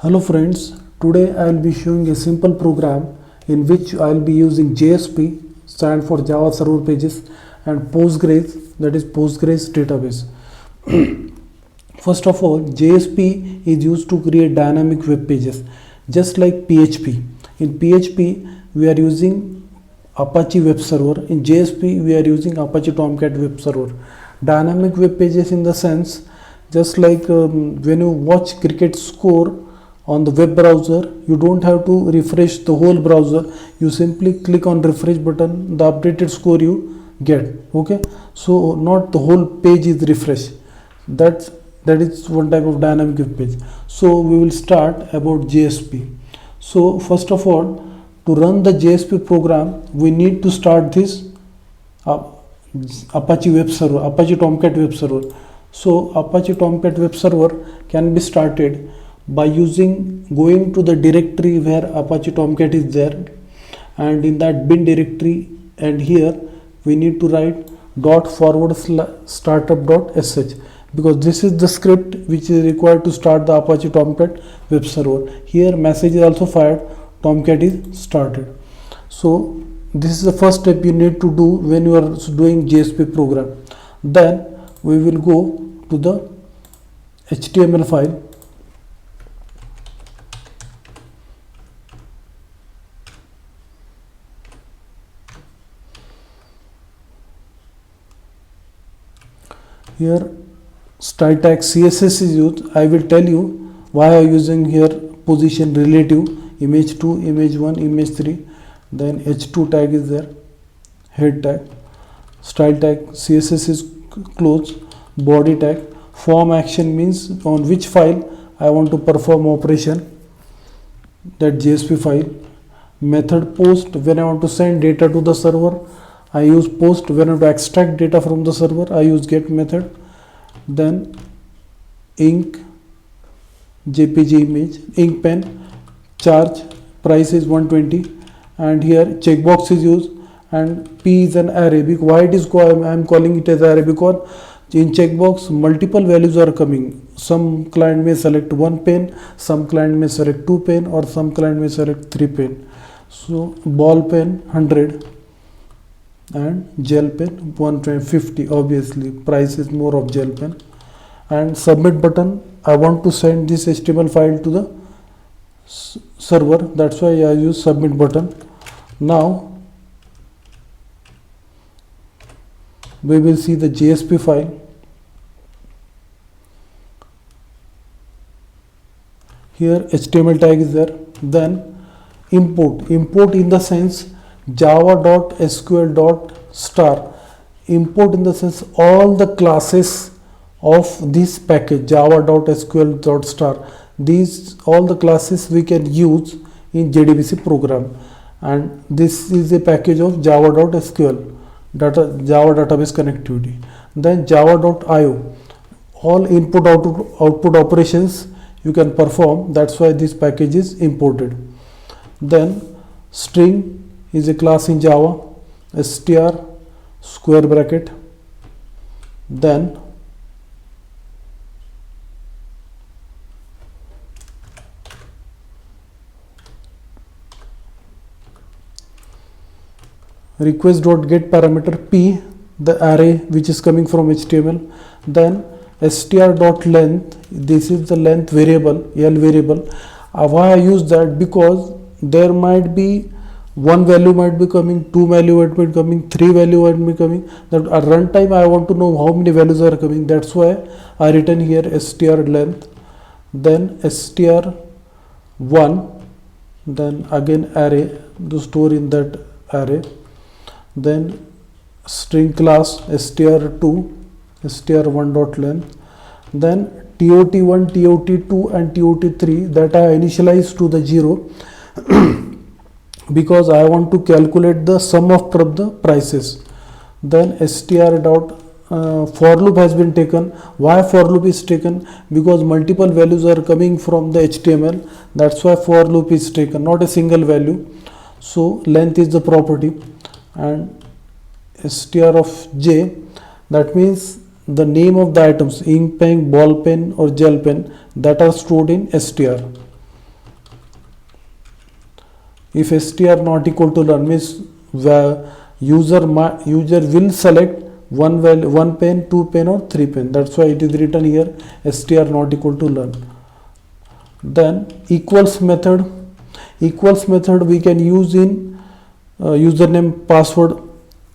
Hello friends, today I will be showing a simple program in which I will be using JSP, stand for Java Server Pages, and Postgres, that is Postgres database. First of all, JSP is used to create dynamic web pages just like PHP. In PHP we are using Apache Web Server, in JSP we are using Apache Tomcat Web Server. Dynamic web pages in the sense just like when you watch cricket score on the web browser, you don't have to refresh the whole browser, you simply click on refresh button, the updated score you get. Okay, so not the whole page is refreshed. That is one type of dynamic web page. So we will start about JSP. So first of all, to run the JSP program we need to start this Apache Web Server, Apache Tomcat Web Server. So Apache Tomcat Web Server can be started by going to the directory where Apache Tomcat is there, and in that bin directory, and here we need to write ./startup.sh, because this is the script which is required to start the Apache Tomcat Web Server. Here message is also fired, Tomcat is started. So this is the first step you need to do when you are doing JSP program. Then we will go to the HTML file. Here style tag CSS is used. I will tell you why I am using here position relative, image 2, image 1, image 3, then h2 tag is there, head tag, style tag CSS is closed, body tag, form action means on which file I want to perform operation, that JSP file. Method post, when I want to send data to the server I use post, when I want to extract data from the server I use get method. Then ink, JPG image, ink pen, charge, price is 120, and here checkbox is used, and P is an array. Why it is called, I am calling it as array, because in checkbox multiple values are coming. Some client may select 1 pen, some client may select 2 pen, or some client may select 3 pen. So ball pen 100 and gel pen 150. Obviously price is more of gel pen. And submit button, I want to send this HTML file to the server, that's why I use submit button. Now we will see the JSP file. Here HTML tag is there. Then import in the sense java.sql.star, import in the sense all the classes of this package java.sql.star, these all the classes we can use in JDBC program, and this is a package of java.sql, Java database connectivity. Then java.io, all input output operations you can perform, that's why this package is imported. Then string is a class in Java, str square bracket. Then request.get parameter P, the array which is coming from HTML. Then str.length, this is the length variable, L variable. Why I use that, because there might be one value might be coming, two value might be coming, three value might be coming. That at runtime I want to know how many values are coming, that's why I written here str length. Then str1, then again array to store in that array. Then string class str2, str1.length. Then tot1, tot2 and tot3, that I initialize to the 0 because I want to calculate the sum of the prices. Then for loop has been taken. Why for loop is taken? Because multiple values are coming from the HTML, that's why for loop is taken, not a single value. So length is the property, and str of j, that means the name of the items, ink pen, ball pen or gel pen, that are stored in str. If str not equal to learn means the user will select one value, one pen, two pen or three pen. That's why it is written here str not equal to learn. Then equals method we can use in username password.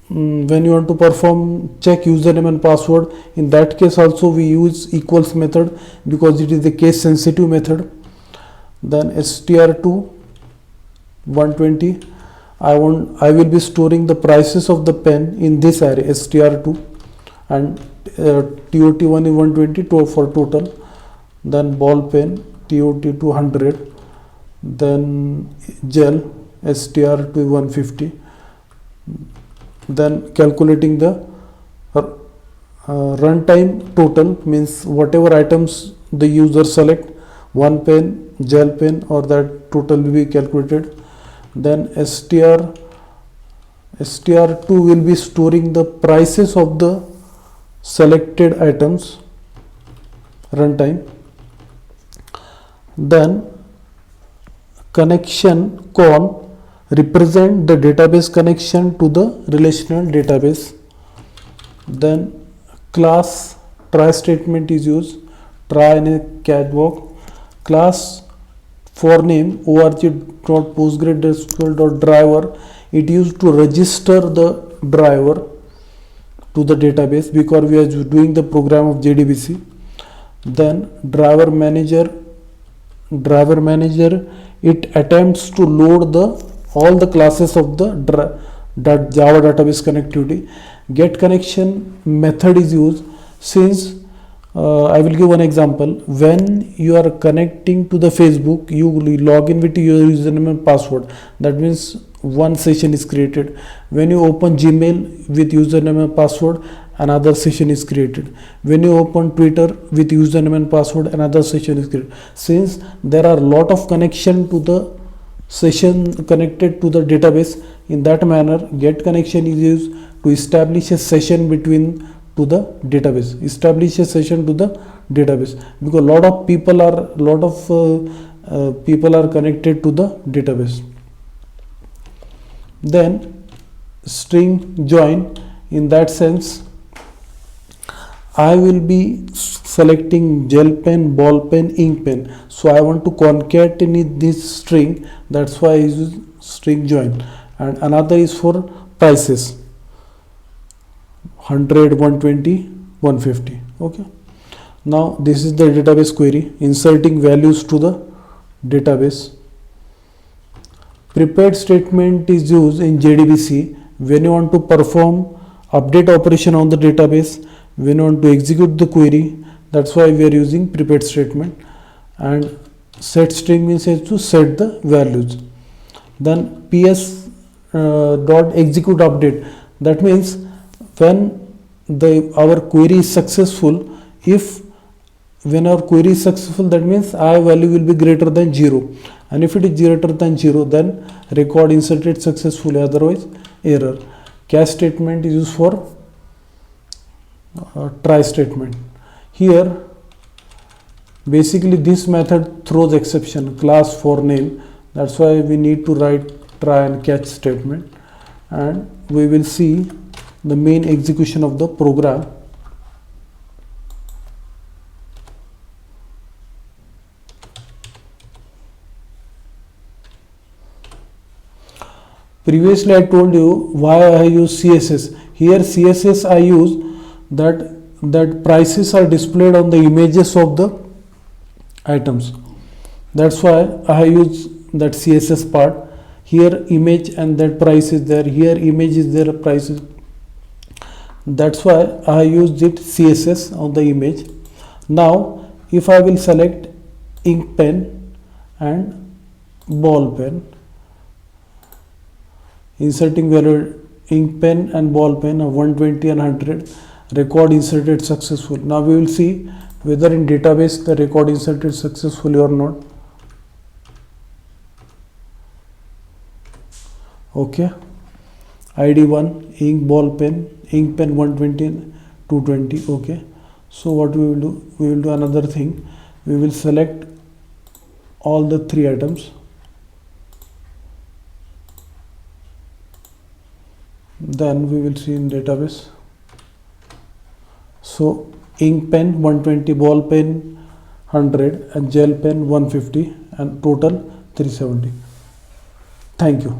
When you want to perform check username and password, in that case also we use equals method because it is a case sensitive method. Then str2 120, I will be storing the prices of the pen in this array str2, and tot1 is 120 for total. Then ball pen tot 200, then gel str2 150. Then calculating the runtime total means whatever items the user select, one pen, gel pen, or that total will be calculated. Then str2 will be storing the prices of the selected items runtime. Then connection con represent the database connection to the relational database. Then class try statement is used, try in a catwalk. Class for name org.postgresql.driver, it used to register the driver to the database because we are doing the program of JDBC. Then driver manager, it attempts to load all the classes of the Java database connectivity. Get connection method is used since I will give one example. When you are connecting to the Facebook, you log in with your username and password. That means one session is created. When you open Gmail with username and password, another session is created. When you open Twitter with username and password, another session is created. Since there are a lot of connection to the session connected to the database, in that manner get connection is used to establish a session to the database, because a lot of people are connected to the database. Then string join, in that sense I will be selecting gel pen, ball pen, ink pen, so I want to concatenate this string, that's why I use string join. And another is for prices 100, 120, 150. Okay, now this is the database query, inserting values to the database. Prepared statement is used in JDBC when you want to perform update operation on the database, when you want to execute the query, that's why we are using prepared statement. And set string means to set the values. Then ps dot execute update, that means when our query is successful, when our query is successful, that means I value will be greater than 0, and if it is greater than 0, then record inserted successfully, otherwise error. Catch statement is used for try statement. Here basically this method throws exception, class for name, that's why we need to write try and catch statement, and we will see the main execution of the program. Previously I told you why I use CSS. Here CSS I use that prices are displayed on the images of the items, that's why I use that CSS part. Here image and that price is there, here image is there, price is, that's why I used it CSS on the image. Now if I will select ink pen and ball pen, inserting value ink pen and ball pen of 120 and 100, record inserted successful. Now we will see whether in database the record inserted successfully or not. Okay, ID 1 ink ball pen, ink pen 120 220. Okay, so what we will do, we will do another thing, we will select all the three items. then we will see in database. So ink pen 120, ball pen 100 and gel pen 150 and total 370. Thank you.